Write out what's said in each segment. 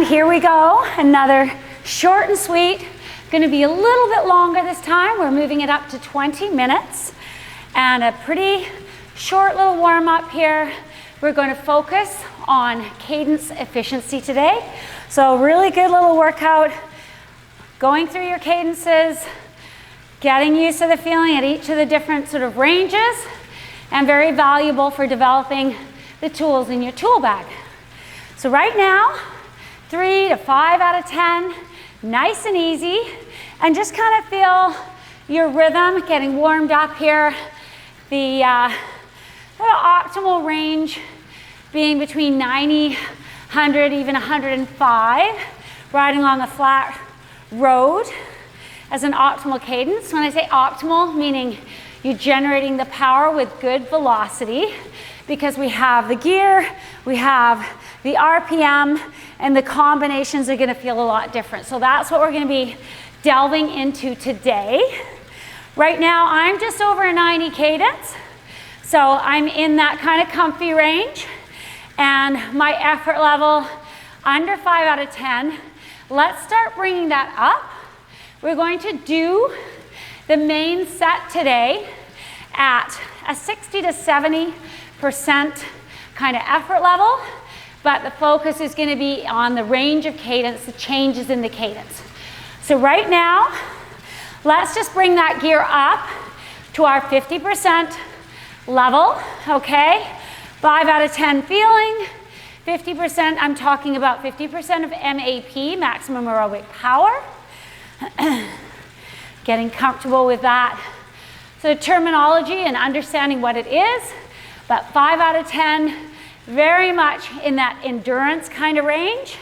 And here we go, another short and sweet. Going to be a little bit longer this time. We're moving it up to 20 minutes. And a pretty short little warm up here. We're going to focus on cadence efficiency today. So really good little workout, going through your cadences, getting used to the feeling at each of the different sort of ranges, and very valuable for developing the tools in your tool bag. So right now, 3 to 5 out of 10, nice and easy, and just kind of feel your rhythm getting warmed up here. The optimal range being between 90, 100, even 105, riding along a flat road as an optimal cadence. When I say optimal, meaning you're generating the power with good velocity, because we have the gear, we have the RPM, and the combinations are going to feel a lot different. So that's what we're going to be delving into today. Right now, I'm just over a 90 cadence, so I'm in that kind of comfy range, and my effort level under 5 out of 10. Let's start bringing that up. We're going to do the main set today at a 60 to 70% kind of effort level, but the focus is going to be on the range of cadence, the changes in the cadence. So right now, let's just bring that gear up to our 50% level, okay? 5 out of 10 feeling, 50%, I'm talking about 50% of MAP, maximum aerobic power. Getting comfortable with that. So terminology and understanding what it is, but 5 out of 10, very much in that endurance kind of range,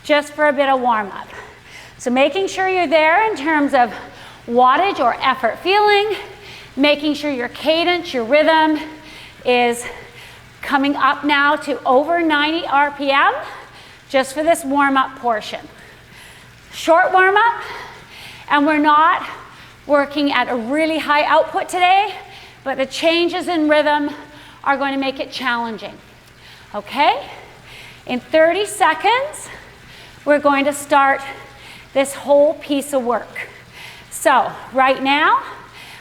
just for a bit of warm up. So making sure you're there in terms of wattage or effort feeling, making sure your cadence, your rhythm is coming up now to over 90 RPM, just for this warm up portion. Short warm up, and we're not working at a really high output today, but the changes in rhythm are going to make it challenging. Okay? In 30 seconds, we're going to start this whole piece of work. So right now,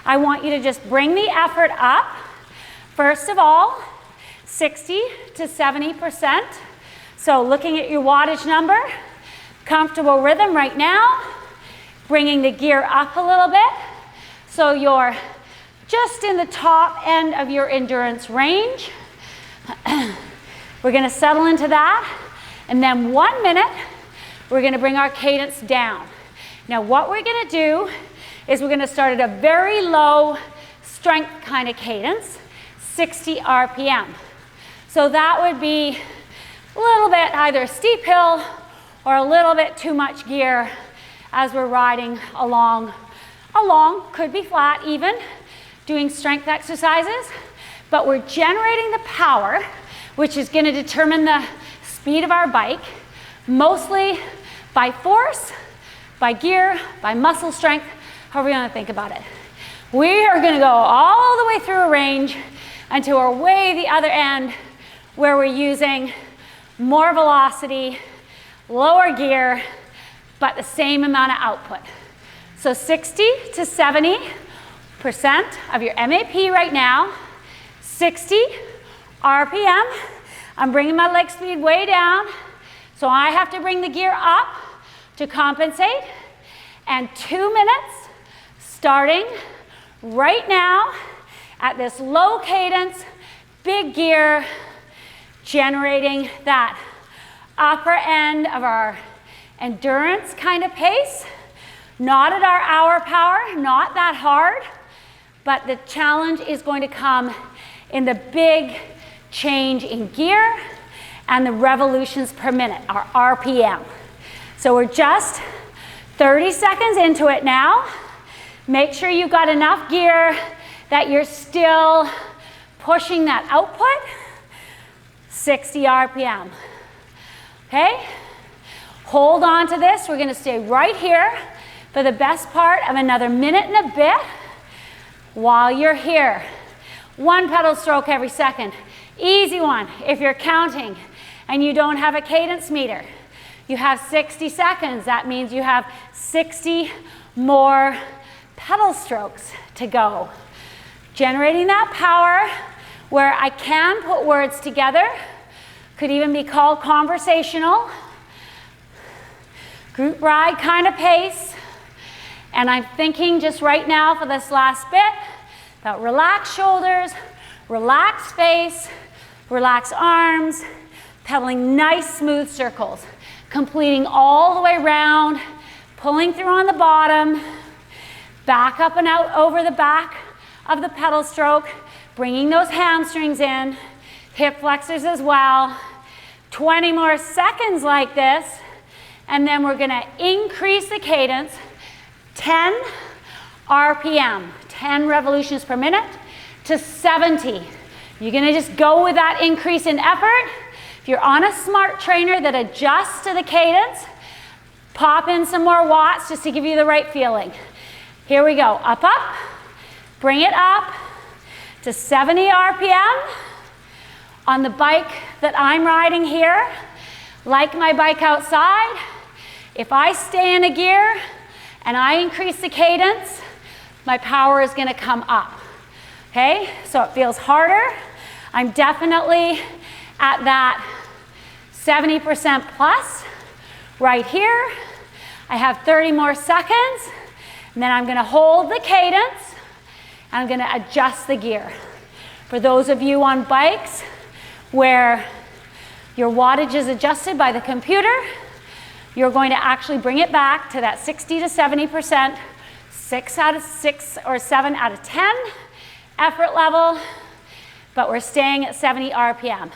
I want you to just bring the effort up. First of all, 60 to 70%. So looking at your wattage number, comfortable rhythm right now, bringing the gear up a little bit. So you're just in the top end of your endurance range. We're going to settle into that, and then 1 minute, we're going to bring our cadence down. Now what we're going to do is we're going to start at a very low strength kind of cadence, 60 RPM. So that would be a little bit either a steep hill or a little bit too much gear as we're riding along, could be flat even, doing strength exercises, but we're generating the power, which is going to determine the speed of our bike, mostly by force, by gear, by muscle strength, however you want to think about it. We are going to go all the way through a range until we're way the other end, where we're using more velocity, lower gear, but the same amount of output. So 60 to 70% of your MAP right now, 60 RPM. I'm bringing my leg speed way down, so I have to bring the gear up to compensate. And 2 minutes, starting right now at this low cadence, big gear, generating that upper end of our endurance kind of pace. Not at our hour power, not that hard, but the challenge is going to come in the big change in gear and the revolutions per minute, our RPM. So we're just 30 seconds into it now. Make sure you've got enough gear that you're still pushing that output. 60 RPM. Okay? Hold on to this. We're going to stay right here for the best part of another minute and a bit while you're here. 1 pedal stroke every second. Easy one if you're counting and you don't have a cadence meter. You have 60 seconds. That means you have 60 more pedal strokes to go. Generating that power where I can put words together. Could even be called conversational. Group ride kind of pace. And I'm thinking just right now for this last bit about relaxed shoulders, relaxed face, relaxed arms, pedaling nice smooth circles, completing all the way around, pulling through on the bottom, back up and out over the back of the pedal stroke, bringing those hamstrings in, hip flexors as well. 20 more seconds like this, and then we're gonna increase the cadence, 10 RPM, 10 revolutions per minute to 70. You're gonna just go with that increase in effort. If you're on a smart trainer that adjusts to the cadence, pop in some more watts just to give you the right feeling. Here we go, up, up, bring it up to 70 RPM. On the bike that I'm riding here, like my bike outside, if I stay in a gear and I increase the cadence, my power is gonna come up, okay? So it feels harder. I'm definitely at that 70% plus right here. I have 30 more seconds, and then I'm gonna hold the cadence, and I'm gonna adjust the gear. For those of you on bikes where your wattage is adjusted by the computer, you're going to actually bring it back to that 60 to 70%, 6 out of 6 or 7 out of 10 effort level, but we're staying at 70 RPM.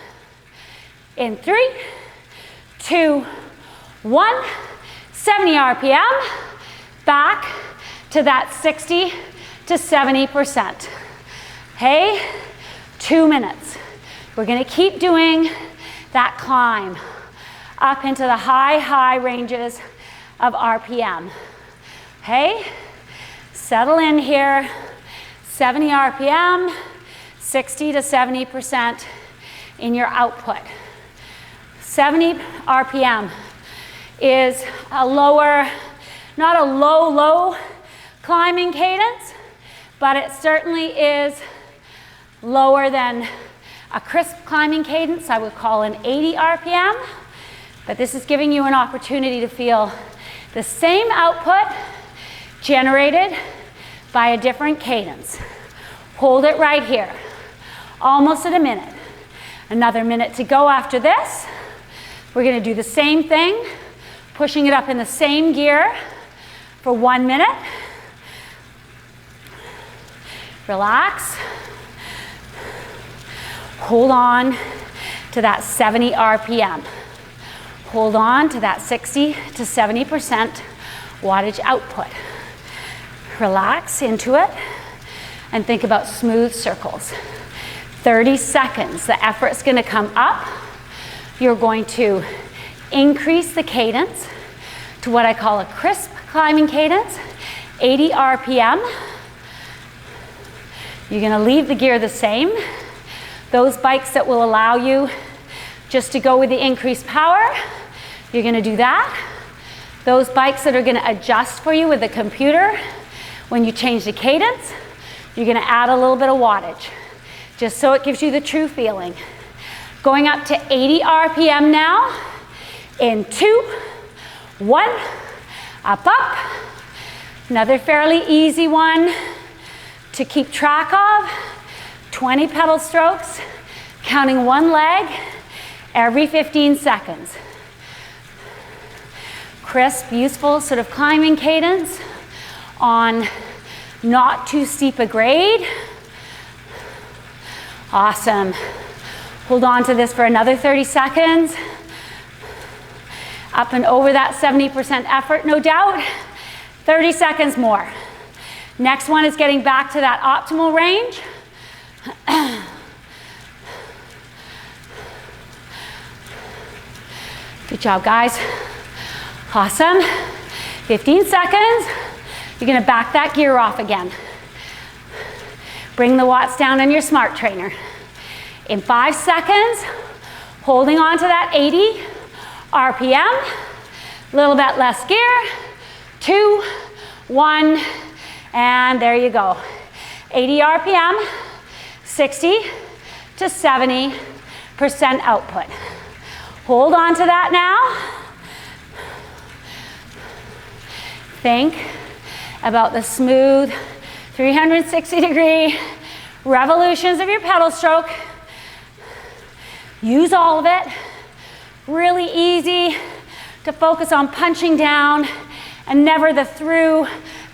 In 3, 2, 1, 70 RPM, back to that 60 to 70%. Okay, 2 minutes. We're gonna keep doing that climb up into the high ranges of RPM. Okay, settle in here, 70 RPM, 60 to 70% in your output. 70 RPM is a lower, not a low climbing cadence, but it certainly is lower than a crisp climbing cadence. I would call an 80 RPM, but this is giving you an opportunity to feel the same output generated by a different cadence. Hold it right here, almost at a minute. Another minute to go after this. We're gonna do the same thing, pushing it up in the same gear for 1 minute. Relax. Hold on to that 70 RPM. Hold on to that 60 to 70% wattage output. Relax into it and think about smooth circles. 30 seconds, the effort's gonna come up. You're going to increase the cadence to what I call a crisp climbing cadence, 80 RPM. You're gonna leave the gear the same. Those bikes that will allow you just to go with the increased power, you're gonna do that. Those bikes that are gonna adjust for you with the computer, when you change the cadence, you're gonna add a little bit of wattage, just so it gives you the true feeling. Going up to 80 RPM now, in 2, 1, up, up. Another fairly easy one to keep track of. 20 pedal strokes, counting one leg every 15 seconds. Crisp, useful sort of climbing cadence on not too steep a grade. Awesome. Hold on to this for another 30 seconds. Up and over that 70% effort, no doubt. 30 seconds more. Next one is getting back to that optimal range. Good job, guys. Awesome. 15 seconds. You're gonna back that gear off again. Bring the watts down on your smart trainer. In 5 seconds, holding on to that 80 RPM. A little bit less gear. 2, 1, and there you go. 80 RPM, 60 to 70% output. Hold on to that now. Think about the smooth 360-degree revolutions of your pedal stroke. Use all of it. Really easy to focus on punching down and never the through,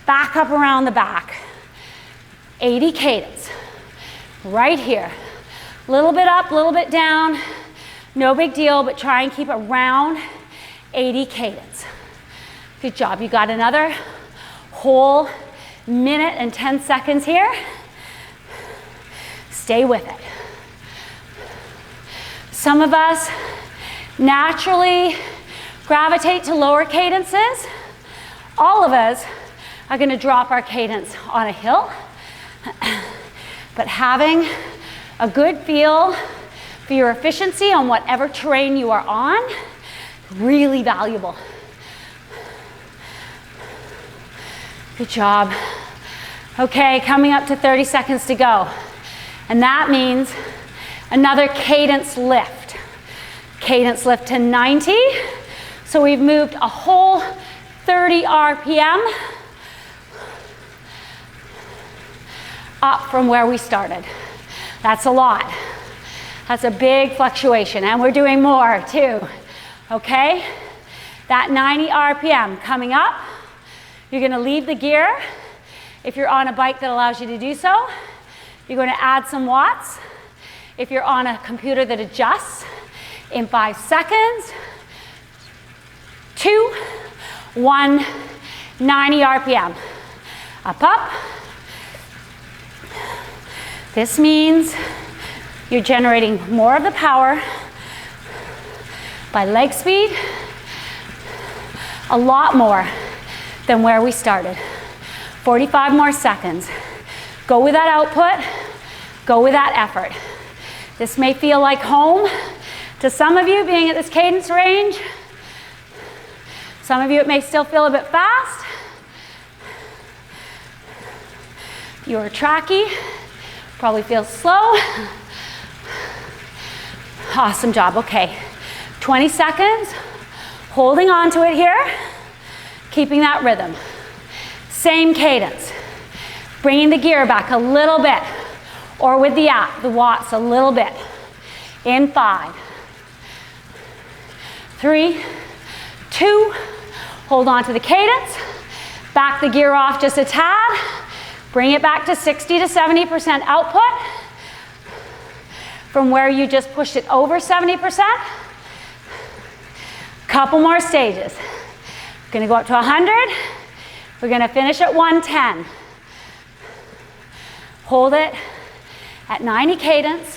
back up around the back. 80 cadence, right here. A little bit up, a little bit down, no big deal, but try and keep around 80 cadence. Good job, you got another whole minute and 10 seconds here. Stay with it. Some of us naturally gravitate to lower cadences. All of us are going to drop our cadence on a hill. But having a good feel for your efficiency on whatever terrain you are on, really valuable. Good job. Okay, coming up to 30 seconds to go. And that means another cadence lift. Cadence lift to 90. So we've moved a whole 30 RPM up from where we started. That's a lot. That's a big fluctuation, and we're doing more too. Okay? That 90 RPM coming up. You're going to leave the gear. If you're on a bike that allows you to do so, you're going to add some watts. If you're on a computer that adjusts in 5 seconds, 2, 1, 90 RPM. Up, up. This means you're generating more of the power by leg speed, a lot more than where we started. 45 more seconds. Go with that output, go with that effort. This may feel like home to some of you being at this cadence range. Some of you it may still feel a bit fast. You're tracky, probably feels slow. Awesome job, okay. 20 seconds, holding on to it here, keeping that rhythm. Same cadence, bringing the gear back a little bit, or with the app, the watts a little bit. In 5, 3, 2, hold on to the cadence, back the gear off just a tad, bring it back to 60 to 70% output from where you just pushed it over 70%. Couple more stages. Gonna go up to 100. We're gonna finish at 110. Hold it at 90 cadence.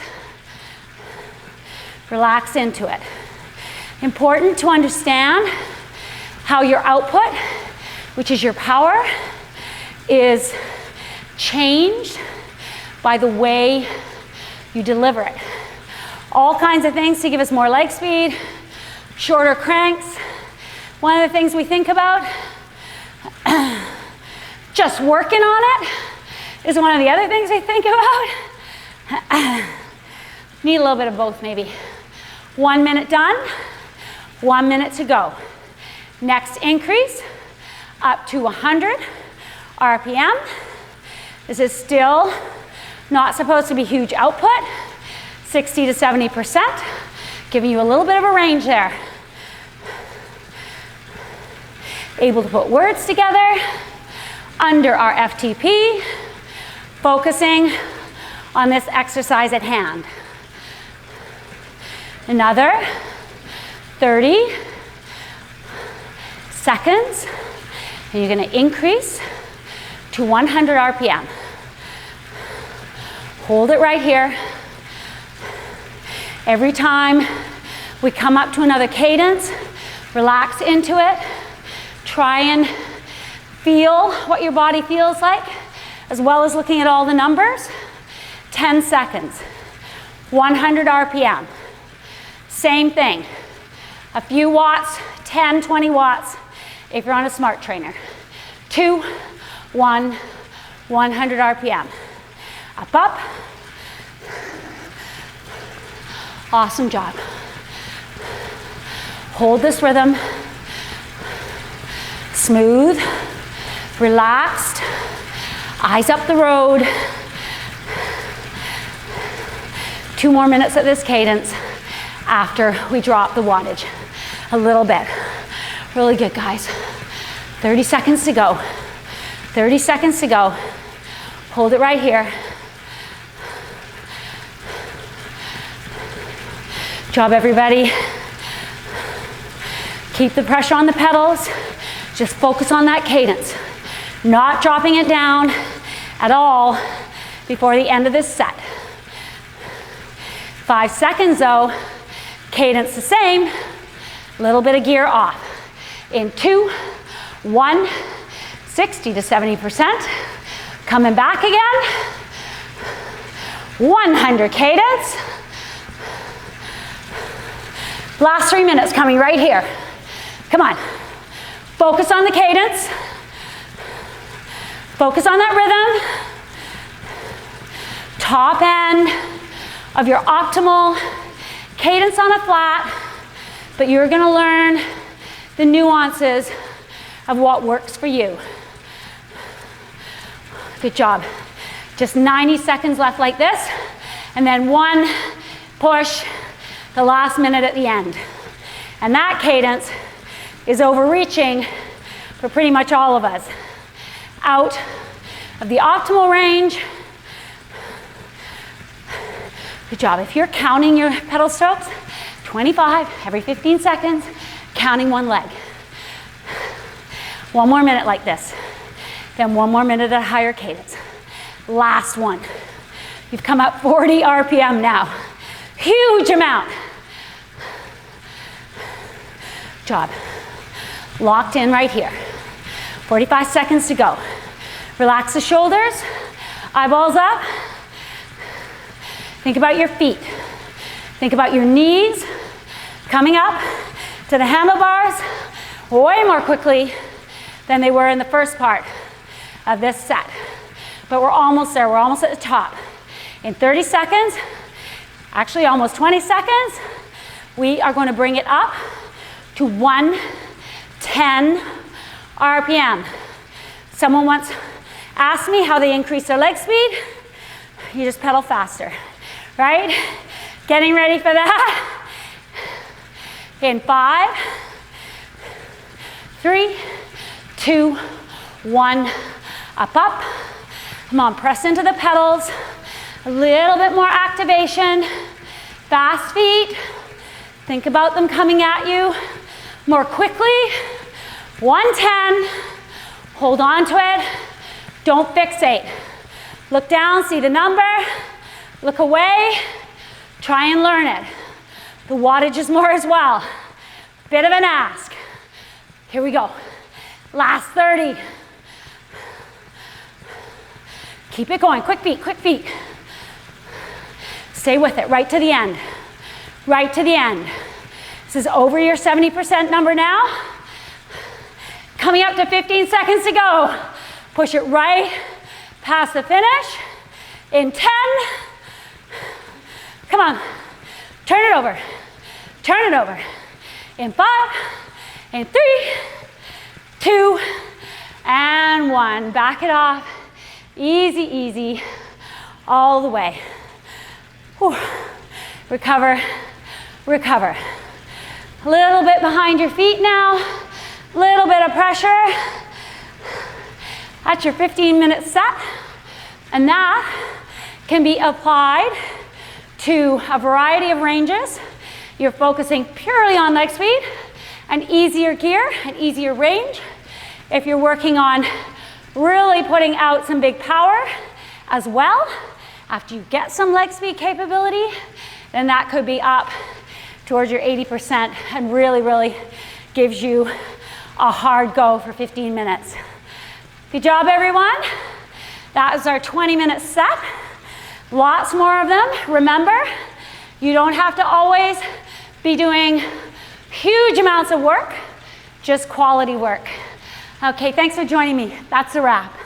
Relax into it. Important to understand how your output, which is your power, is changed by the way you deliver it. All kinds of things to give us more leg speed, shorter cranks. One of the things we think about, just working on it, is one of the other things we think about. Need a little bit of both maybe. 1 minute done, 1 minute to go. Next increase, up to 100 RPM. This is still not supposed to be huge output, 60 to 70%, giving you a little bit of a range there. Able to put words together under our FTP, focusing on this exercise at hand. Another 30 seconds, and you're going to increase to 100 RPM. Hold it right here. Every time we come up to another cadence, relax into it. Try and feel what your body feels like, as well as looking at all the numbers. 10 seconds, 100 RPM. Same thing, a few watts 10, 20 watts if you're on a smart trainer. 2, 1, 100 RPM. Up, up. Awesome job. Hold this rhythm. Smooth, relaxed, eyes up the road. 2 more minutes at this cadence after we drop the wattage a little bit. Really good, guys. 30 seconds to go. 30 seconds to go. Hold it right here. Job, everybody. Keep the pressure on the pedals. Just focus on that cadence. Not dropping it down at all before the end of this set. 5 seconds though, cadence the same, little bit of gear off. In 2, 1, 60 to 70%. Coming back again. 100 cadence. Last 3 minutes coming right here. Come on. Focus on the cadence. Focus on that rhythm. Top end of your optimal cadence on a flat, but you're gonna learn the nuances of what works for you. Good job. Just 90 seconds left like this, and then 1 push the last minute at the end. And that cadence is overreaching for pretty much all of us. Out of the optimal range. Good job. If you're counting your pedal strokes, 25 every 15 seconds, counting 1 leg. 1 more minute like this. Then 1 more minute at a higher cadence. Last one. You've come up 40 RPM now. Huge amount. Job. Locked in right here. 45 seconds to go. Relax the shoulders, eyeballs up. Think about your feet. Think about your knees coming up to the handlebars way more quickly than they were in the first part of this set. But we're almost there, we're almost at the top. In 30 seconds, actually almost 20 seconds, we are going to bring it up to 110 RPM. Someone once asked me how they increase their leg speed. You just pedal faster, right? Getting ready for that. In 5, 3, 2, 1, up, up. Come on, press into the pedals. A little bit more activation. Fast feet. Think about them coming at you more quickly. 110. Hold on to it. Don't fixate. Look down, see the number. Look away. Try and learn it. The wattage is more as well. Bit of an ask. Here we go. Last 30. Keep it going. Quick feet, quick feet. Stay with it right to the end. Right to the end. This is over your 70% number now. Coming up to 15 seconds to go. Push it right past the finish. In 10. Come on. Turn it over. Turn it over. In 5, in 3, 2, and 1. Back it off. Easy, easy. All the way. Whew. Recover, recover. A little bit behind your feet now. Little bit of pressure. That's your 15-minute set. And that can be applied to a variety of ranges. You're focusing purely on leg speed, an easier gear, an easier range. If you're working on really putting out some big power as well, after you get some leg speed capability, then that could be up towards your 80% and really, really gives you a hard go for 15 minutes. Good job, everyone. That is our 20-minute set. Lots more of them. Remember, you don't have to always be doing huge amounts of work. just quality work. Okay, thanks for joining me. That's a wrap.